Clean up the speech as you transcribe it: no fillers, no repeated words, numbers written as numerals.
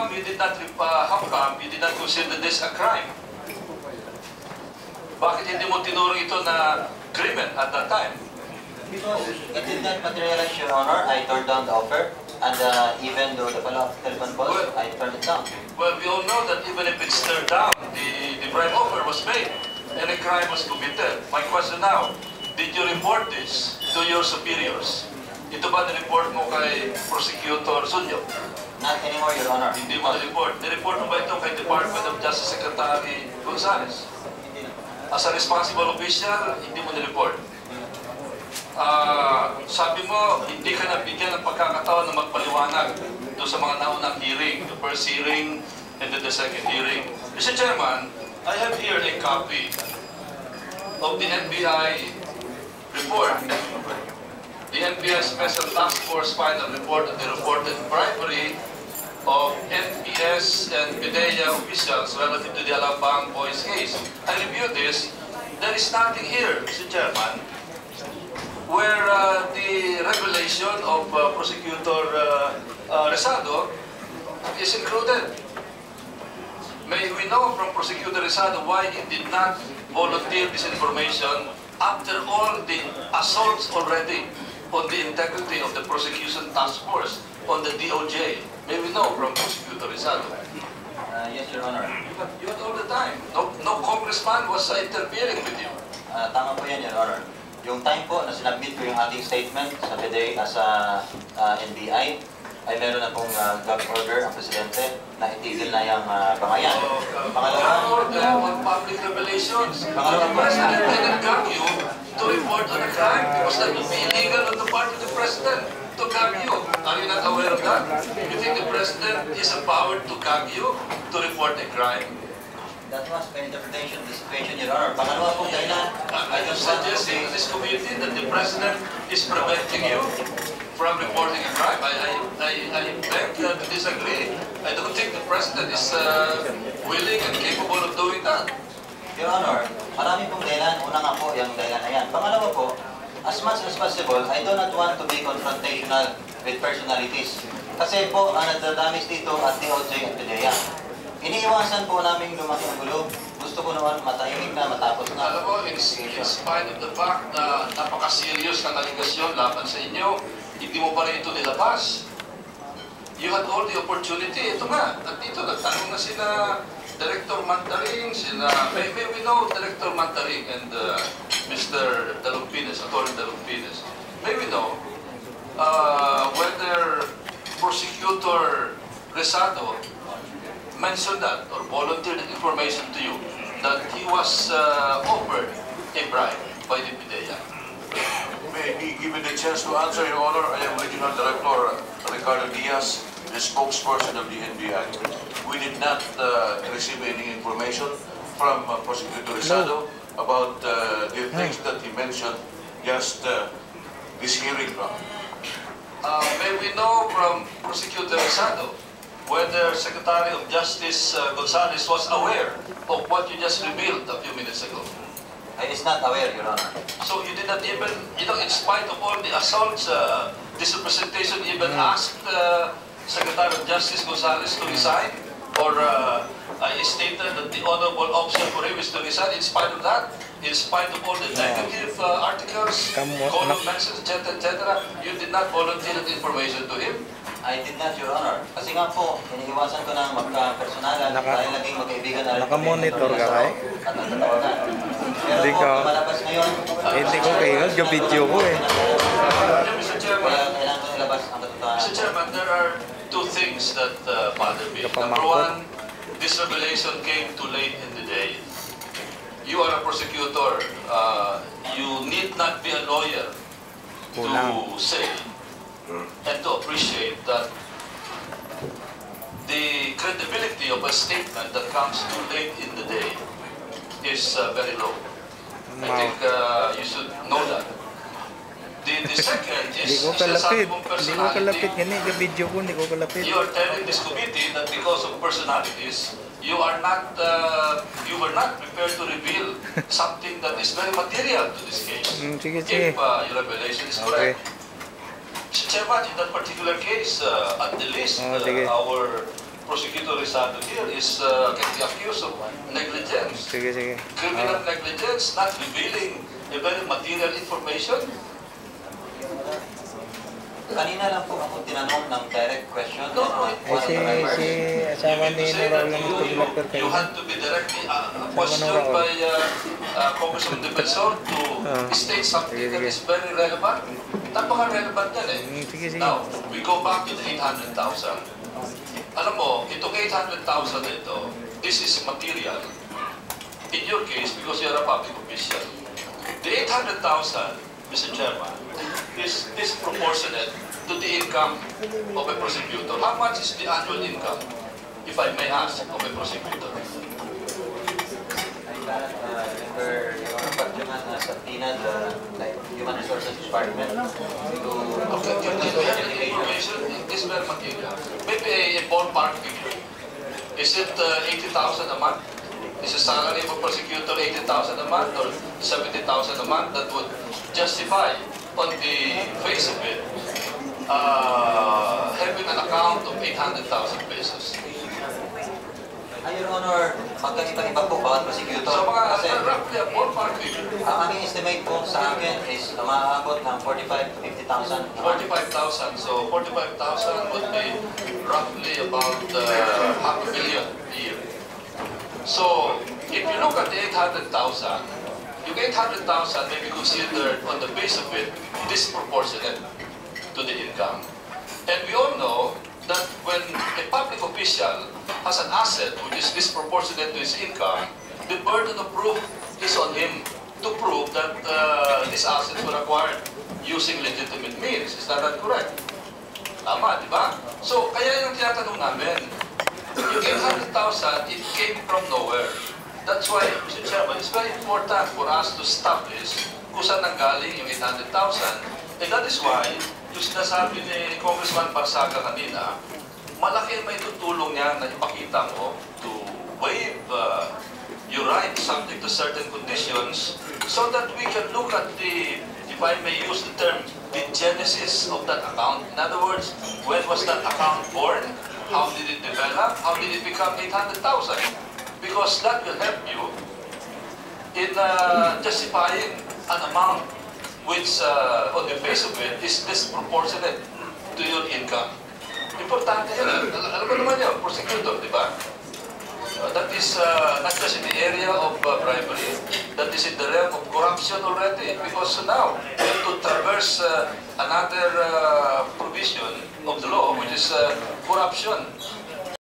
come you did not consider this a crime? Bakit hindi mo tinurong ito na crimen at that time? Because it did not materialize, Your Honor. I turned down the offer, and even though the follow-up telephone calls, I turned it down. Well, we all know that even if it's turned down, the bribe offer was made, and a crime was committed. My question now, did you report this to your superiors? Ito ba na-report mo kay Prosecutor Sunyo? Not anymore, Your Honor. Hindi mo na-report. Na-report mo ba ito kay Department of Justice Secretary Gonzales? Hindi na. As a responsible official, hindi mo na-report. Sabi mo, hindi ka nabigyan ng pagkakataon na magpaliwanag doon sa mga naunang hearing, the first hearing and then the second hearing. Mr. Chairman, I have here a copy of the NBI report. The NBI Special Task Force final report on the reported bribery of NPS and PIDEA officials relative to the Alabang Boys case. I reviewed this. There is nothing here, Mr. Chairman, where the revelation of Prosecutor Resado is included. May we know from Prosecutor Resado why he did not volunteer this information after all the assaults already on the integrity of the prosecution task force on the DOJ. May we know from Prosecutor Resado? Yes, Your Honor. You had all the time. No congressman was interfering with you. Tama po yan, Your Honor. Yung time po na sinabmit ko yung ating statement sa PDEA sa NBI, ay meron na pong gag order ang Presidente na itigil na yung bangayan. Pangalawa, on public revelations. The President didn't gag you to report on a crime because that would be illegal on the part of the President to gag you. Are you not aware of that? You think the President is empowered to gag you to report a crime? that was my interpretation of the situation, Your Honor. Pangalawa pong dahilan, I am suggesting to this committee that the President is preventing you from reporting a crime. I beg to disagree. I don't think the President is willing and capable of doing that. Your Honor, marami pong dahilan. Una nga po, yung dahilan na yan. Pangalawa po, as much as possible, I do not want to be confrontational with personalities. Kasi po, ang nagdadamis dito at DOJ at PIDEA. Iniiwasan po namin lumaki ang gulo. Gusto ko naman matahimik na matapos na. Alam mo, in spite of the fact na napaka-serious ng aligasyon laban sa inyo, hindi mo pa rin ito nilabas. You had all the opportunity. Ito nga, at dito nagtanong na sila Director Mantaring, may we know Director Mantaring and Mr. Dalumpines, Attorney Dalumpines. May we know whether Prosecutor Resado mentioned that or volunteered information to you that he was offered a bribe by the PIDEA. May be given the chance to answer, Your Honor. I am Regional Director Ricardo Diaz, the spokesperson of the NBI. We did not receive any information from Prosecutor Resado about the things that he mentioned just this hearing. May we know from Prosecutor Resado whether Secretary of Justice Gonzales was aware of what you just revealed a few minutes ago? I is not aware, Your Honor. So you did not even, in spite of all the assaults, this representation even asked Secretary of Justice Gonzales to resign? Or he stated that the honorable option for him is to resign in spite of that? In spite of all the negative articles, column mentions, etc., you did not volunteer that information to him? I did not, Your Honor. Kasi nga po, iniiwasan ko na magka-personalan dahil naging magkaibigan na naka-monitor ka kay? At nagtatawagan. Pero Hindi po, ka. lumalabas ngayon. Hindi ko kayo, yung video ko eh. Mr. Chairman, Kaya kailangan ko nilabas ang katotohanan. Mr. Chairman, there are two things that bother me. Number one, this revelation came too late in the day. You are a prosecutor. You need not be a lawyer to say and to appreciate that the credibility of a statement that comes too late in the day is very low. I think you should know that. The second is, Hindi ko kalapit. Hindi ko kalapit. Ganyan yung video ko, hindi ko kalapit. you are telling this committee that because of personalities, you are not, you were not prepared to reveal something that is very material to this case. Sige, sige. If your revelation is correct. Mr. Chairman, in that particular case, at the least, sige. our Prosecutor Rizado here is can be accused of negligence. Sige, sige. Criminal negligence, not revealing a very material information. Kanina lang po ako tinanong ng direct question. No, no, si asawa ni Nora lang ito director You kayo. had to be directly questioned by Congressman Defensor to state something that is very relevant. Napaka-relevant yan eh. Sige, sige. Now, we go back to the 800,000. Alam mo, itong 800,000 na ito, this is material. In your case, because you are a public official. The 800,000, Mr. Chairman, is disproportionate to the income of a prosecutor. How much is the annual income, if I may ask, of a prosecutor? Remember, yung pagtungan na sa PINA, like Human Resources Department, Okay, can we have the information? This is very material. Maybe a ballpark figure. Is it 80,000 a month? Is the salary of a prosecutor 80,000 a month or 70,000 a month? That would justify, on the face of it, having an account of 800,000 pesos. Your Honor, magkaiba-iba po bawat prosecutor. So mga Kasi roughly a ballpark figure. ang aming estimate po sa akin is umaabot ng 45 to 50,000. 45,000. So 45,000 would be roughly about $500,000 a year. So if you look at the 800,000, yung 800,000 may be considered on the base of it disproportionate to the income. And we all know that when a public official has an asset which is disproportionate to his income, the burden of proof is on him to prove that these assets were acquired using legitimate means. Is that correct? Tama, di ba? So, kaya yung tinatanong namin, yung 800,000, it came from nowhere. That's why, Mr. Chairman, it's very important for us to establish kung saan nanggaling yung 800,000. And that is why, yung sinasabi ni Congressman Barsaga kanina, malaki may tutulong niya na ipakita mo to waive your right subject to certain conditions so that we can look at the, if I may use the term, the genesis of that account. In other words, when was that account born? How did it develop? How did it become 800,000? Because that will help you in justifying an amount which on the face of it is disproportionate to your income. Importante yan. Alam mo naman yun, prosecutor, di ba? That is not just in the area of bribery, that is in the realm of corruption already. Because now, we have to traverse another provision of the law, which is corruption.